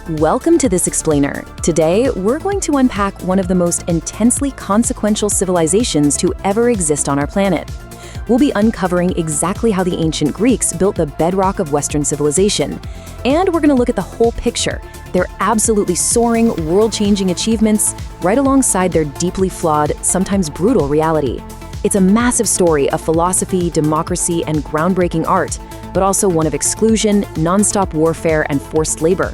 Welcome to This Explainer. Today, we're going to unpack one of the most intensely consequential civilizations to ever exist on our planet. We'll be uncovering exactly how the ancient Greeks built the bedrock of Western civilization. And we're going to look at the whole picture, their absolutely soaring, world-changing achievements, right alongside their deeply flawed, sometimes brutal reality. It's a massive story of philosophy, democracy, and groundbreaking art, but also one of exclusion, nonstop warfare, and forced labor.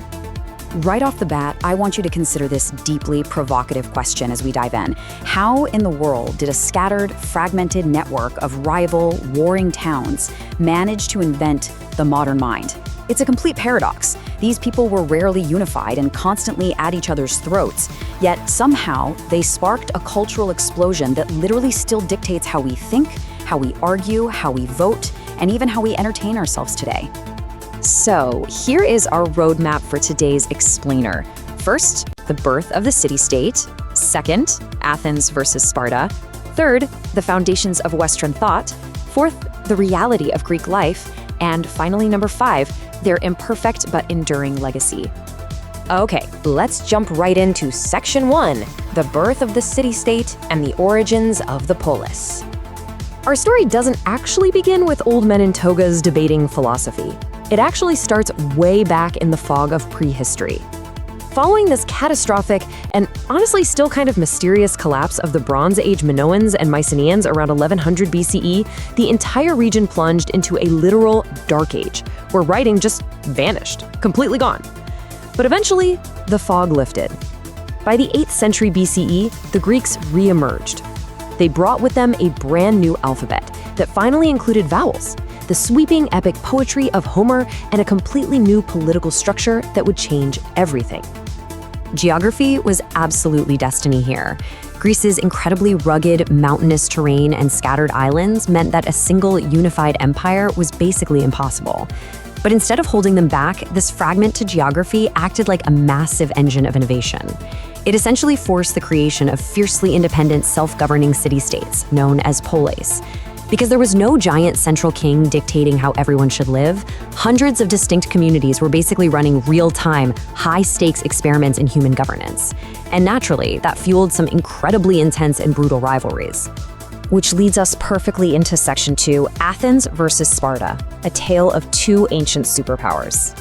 Right off the bat, I want you to consider this deeply provocative question as we dive in. How in the world did a scattered, fragmented network of rival, warring towns manage to invent the modern mind? It's a complete paradox. These people were rarely unified and constantly at each other's throats, yet somehow they sparked a cultural explosion that literally still dictates how we think, how we argue, how we vote, and even how we entertain ourselves today. So, here is our roadmap for today's explainer. First, the birth of the city-state. Second, Athens versus Sparta. Third, the foundations of Western thought. Fourth, the reality of Greek life. And finally, number 5, their imperfect but enduring legacy. Okay, let's jump right into Section 1, the birth of the city-state and the origins of the polis. Our story doesn't actually begin with old men in togas debating philosophy. It actually starts way back in the fog of prehistory. Following this catastrophic and honestly still kind of mysterious collapse of the Bronze Age Minoans and Mycenaeans around 1100 BCE, the entire region plunged into a literal dark age, where writing just vanished, completely gone. But eventually, the fog lifted. By the 8th century BCE, the Greeks re-emerged. They brought with them a brand new alphabet that finally included vowels, the sweeping epic poetry of Homer, and a completely new political structure that would change everything. Geography was absolutely destiny here. Greece's incredibly rugged, mountainous terrain and scattered islands meant that a single unified empire was basically impossible. But instead of holding them back, this fragmented geography acted like a massive engine of innovation. It essentially forced the creation of fiercely independent, self-governing city-states, known as polis. Because there was no giant central king dictating how everyone should live, hundreds of distinct communities were basically running real-time, high-stakes experiments in human governance. And naturally, that fueled some incredibly intense and brutal rivalries. Which leads us perfectly into Section 2, Athens versus Sparta, a tale of two ancient superpowers.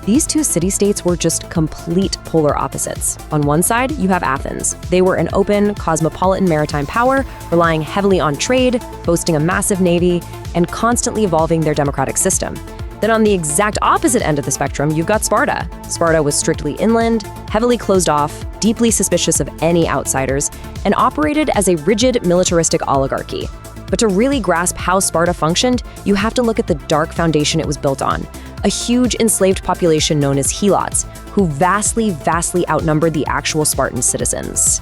These two city-states were just complete polar opposites. On one side, you have Athens. They were an open, cosmopolitan maritime power, relying heavily on trade, boasting a massive navy, and constantly evolving their democratic system. Then on the exact opposite end of the spectrum, you've got Sparta. Sparta was strictly inland, heavily closed off, deeply suspicious of any outsiders, and operated as a rigid militaristic oligarchy. But to really grasp how Sparta functioned, you have to look at the dark foundation it was built on. A huge enslaved population known as helots, who vastly outnumbered the actual Spartan citizens.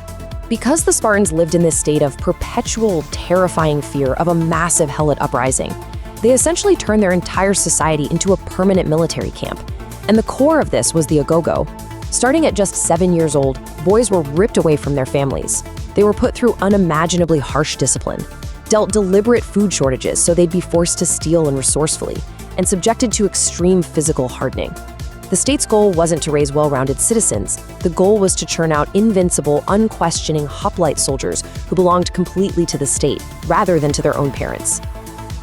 Because the Spartans lived in this state of perpetual, terrifying fear of a massive helot uprising, they essentially turned their entire society into a permanent military camp. And the core of this was the agogo. Starting at just 7 years old, boys were ripped away from their families. They were put through unimaginably harsh discipline, dealt deliberate food shortages so they'd be forced to steal and resourcefully, and subjected to extreme physical hardening. The state's goal wasn't to raise well-rounded citizens. The goal was to churn out invincible, unquestioning hoplite soldiers who belonged completely to the state, rather than to their own parents.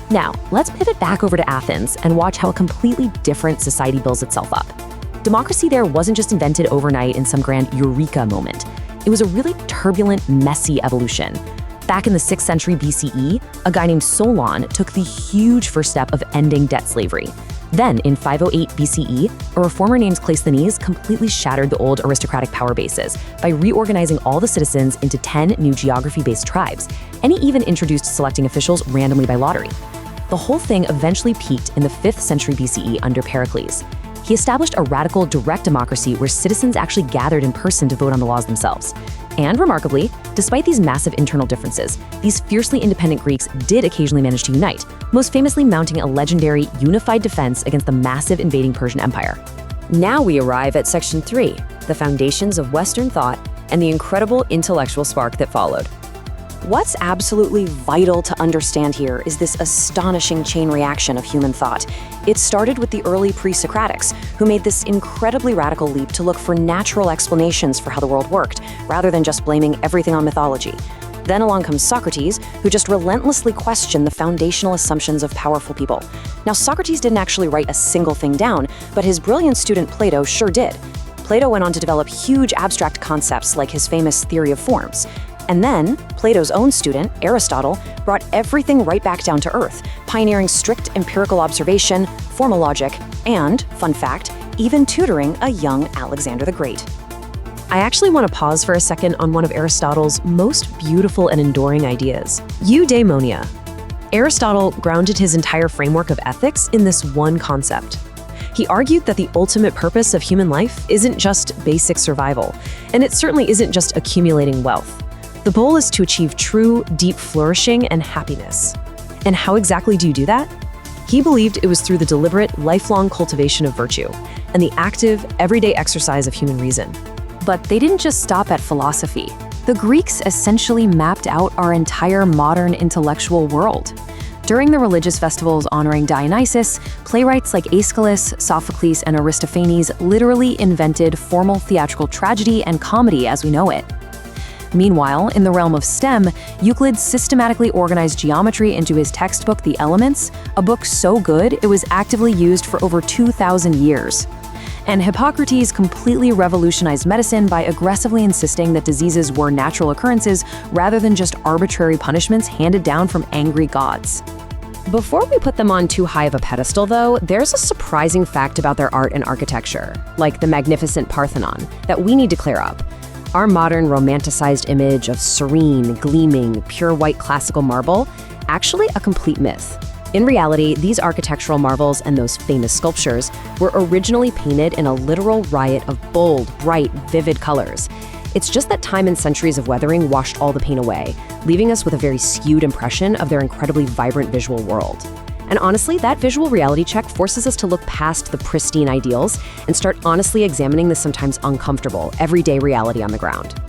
Now, let's pivot back over to Athens and watch how a completely different society builds itself up. Democracy there wasn't just invented overnight in some grand eureka moment. It was a really turbulent, messy evolution. Back in the 6th century BCE, a guy named Solon took the huge first step of ending debt slavery. Then, in 508 BCE, a reformer named Cleisthenes completely shattered the old aristocratic power bases by reorganizing all the citizens into 10 new geography-based tribes, and he even introduced selecting officials randomly by lottery. The whole thing eventually peaked in the 5th century BCE under Pericles. He established a radical, direct democracy where citizens actually gathered in person to vote on the laws themselves. And remarkably, despite these massive internal differences, these fiercely independent Greeks did occasionally manage to unite, most famously mounting a legendary unified defense against the massive invading Persian Empire. Now we arrive at Section 3, the foundations of Western thought and the incredible intellectual spark that followed. What's absolutely vital to understand here is this astonishing chain reaction of human thought. It started with the early pre-Socratics, who made this incredibly radical leap to look for natural explanations for how the world worked, rather than just blaming everything on mythology. Then along comes Socrates, who just relentlessly questioned the foundational assumptions of powerful people. Now, Socrates didn't actually write a single thing down, but his brilliant student Plato sure did. Plato went on to develop huge abstract concepts like his famous theory of forms. And then, Plato's own student, Aristotle, brought everything right back down to earth, pioneering strict empirical observation, formal logic, and, fun fact, even tutoring a young Alexander the Great. I actually want to pause for a second on one of Aristotle's most beautiful and enduring ideas, eudaimonia. Aristotle grounded his entire framework of ethics in this one concept. He argued that the ultimate purpose of human life isn't just basic survival, and it certainly isn't just accumulating wealth. The goal is to achieve true, deep flourishing and happiness. And how exactly do you do that? He believed it was through the deliberate, lifelong cultivation of virtue and the active, everyday exercise of human reason. But they didn't just stop at philosophy. The Greeks essentially mapped out our entire modern intellectual world. During the religious festivals honoring Dionysus, playwrights like Aeschylus, Sophocles, and Aristophanes literally invented formal theatrical tragedy and comedy as we know it. Meanwhile, in the realm of STEM, Euclid systematically organized geometry into his textbook The Elements, a book so good it was actively used for over 2,000 years. And Hippocrates completely revolutionized medicine by aggressively insisting that diseases were natural occurrences rather than just arbitrary punishments handed down from angry gods. Before we put them on too high of a pedestal, though, there's a surprising fact about their art and architecture, like the magnificent Parthenon, that we need to clear up. Our modern romanticized image of serene, gleaming, pure white classical marble, actually a complete myth. In reality, these architectural marvels and those famous sculptures were originally painted in a literal riot of bold, bright, vivid colors. It's just that time and centuries of weathering washed all the paint away, leaving us with a very skewed impression of their incredibly vibrant visual world. And honestly, that visual reality check forces us to look past the pristine ideals and start honestly examining the sometimes uncomfortable, everyday reality on the ground.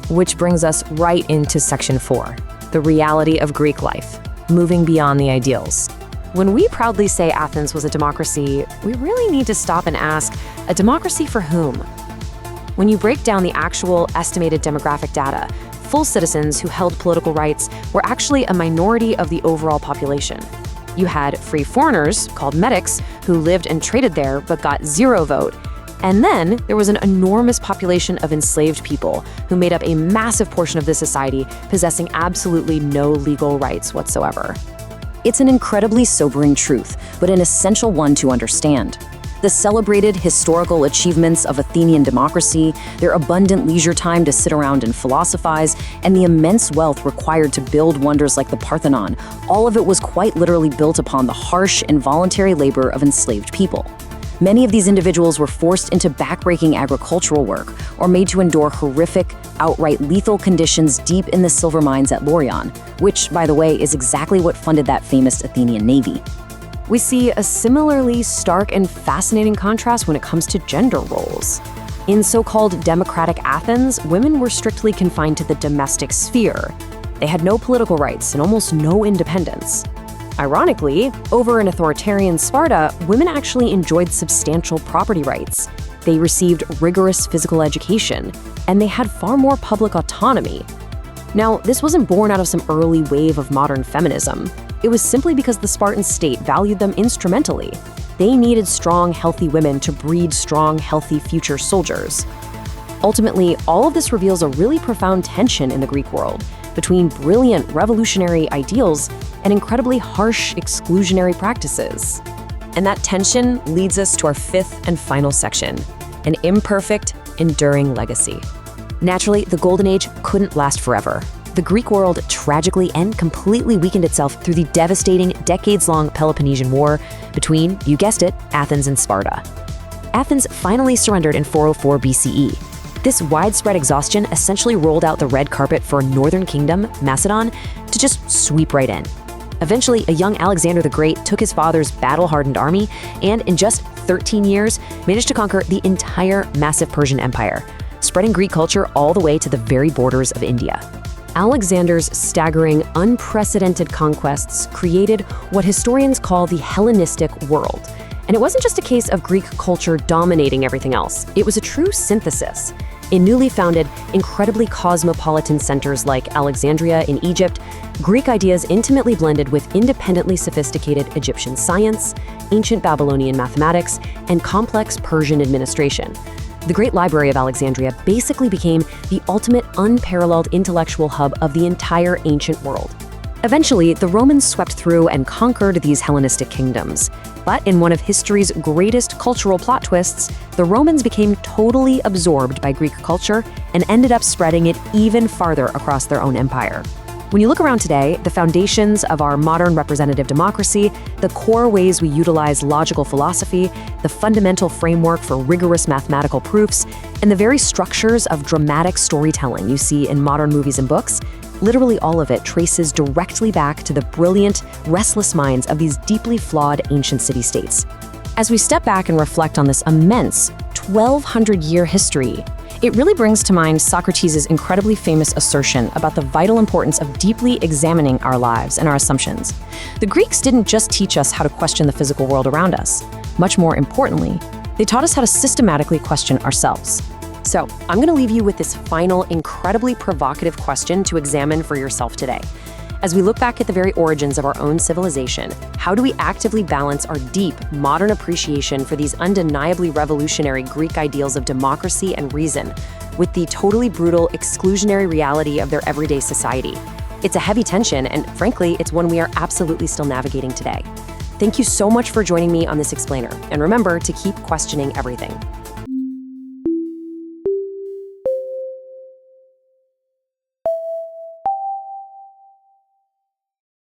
Which brings us right into section 4, the reality of Greek life, moving beyond the ideals. When we proudly say Athens was a democracy, we really need to stop and ask, a democracy for whom? When you break down the actual estimated demographic data, full citizens who held political rights were actually a minority of the overall population. You had free foreigners, called metics, who lived and traded there but got zero vote. And then there was an enormous population of enslaved people who made up a massive portion of the society, possessing absolutely no legal rights whatsoever. It's an incredibly sobering truth, but an essential one to understand. The celebrated historical achievements of Athenian democracy, their abundant leisure time to sit around and philosophize, and the immense wealth required to build wonders like the Parthenon, all of it was quite literally built upon the harsh, involuntary labor of enslaved people. Many of these individuals were forced into backbreaking agricultural work or made to endure horrific, outright lethal conditions deep in the silver mines at Laurion, which, by the way, is exactly what funded that famous Athenian navy. We see a similarly stark and fascinating contrast when it comes to gender roles. In so-called democratic Athens, women were strictly confined to the domestic sphere. They had no political rights and almost no independence. Ironically, over in authoritarian Sparta, women actually enjoyed substantial property rights. They received rigorous physical education, and they had far more public autonomy. Now, this wasn't born out of some early wave of modern feminism. It was simply because the Spartan state valued them instrumentally. They needed strong, healthy women to breed strong, healthy future soldiers. Ultimately, all of this reveals a really profound tension in the Greek world between brilliant revolutionary ideals and incredibly harsh exclusionary practices. And that tension leads us to our fifth and final section, an imperfect, enduring legacy. Naturally, the Golden Age couldn't last forever. The Greek world tragically and completely weakened itself through the devastating, decades-long Peloponnesian War between, you guessed it, Athens and Sparta. Athens finally surrendered in 404 BCE. This widespread exhaustion essentially rolled out the red carpet for Northern Kingdom, Macedon, to just sweep right in. Eventually, a young Alexander the Great took his father's battle-hardened army and, in just 13 years, managed to conquer the entire massive Persian Empire, spreading Greek culture all the way to the very borders of India. Alexander's staggering, unprecedented conquests created what historians call the Hellenistic world. And it wasn't just a case of Greek culture dominating everything else. It was a true synthesis. In newly founded, incredibly cosmopolitan centers like Alexandria in Egypt, Greek ideas intimately blended with independently sophisticated Egyptian science, ancient Babylonian mathematics, and complex Persian administration. The Great Library of Alexandria basically became the ultimate unparalleled intellectual hub of the entire ancient world. Eventually, the Romans swept through and conquered these Hellenistic kingdoms. But in one of history's greatest cultural plot twists, the Romans became totally absorbed by Greek culture and ended up spreading it even farther across their own empire. When you look around today, the foundations of our modern representative democracy, the core ways we utilize logical philosophy, the fundamental framework for rigorous mathematical proofs, and the very structures of dramatic storytelling you see in modern movies and books, literally all of it traces directly back to the brilliant, restless minds of these deeply flawed ancient city-states. As we step back and reflect on this immense 1,200-year history, it really brings to mind Socrates' incredibly famous assertion about the vital importance of deeply examining our lives and our assumptions. The Greeks didn't just teach us how to question the physical world around us. Much more importantly, they taught us how to systematically question ourselves. So, I'm going to leave you with this final, incredibly provocative question to examine for yourself today. As we look back at the very origins of our own civilization, how do we actively balance our deep, modern appreciation for these undeniably revolutionary Greek ideals of democracy and reason with the totally brutal, exclusionary reality of their everyday society? It's a heavy tension, and frankly, it's one we are absolutely still navigating today. Thank you so much for joining me on this explainer, and remember to keep questioning everything.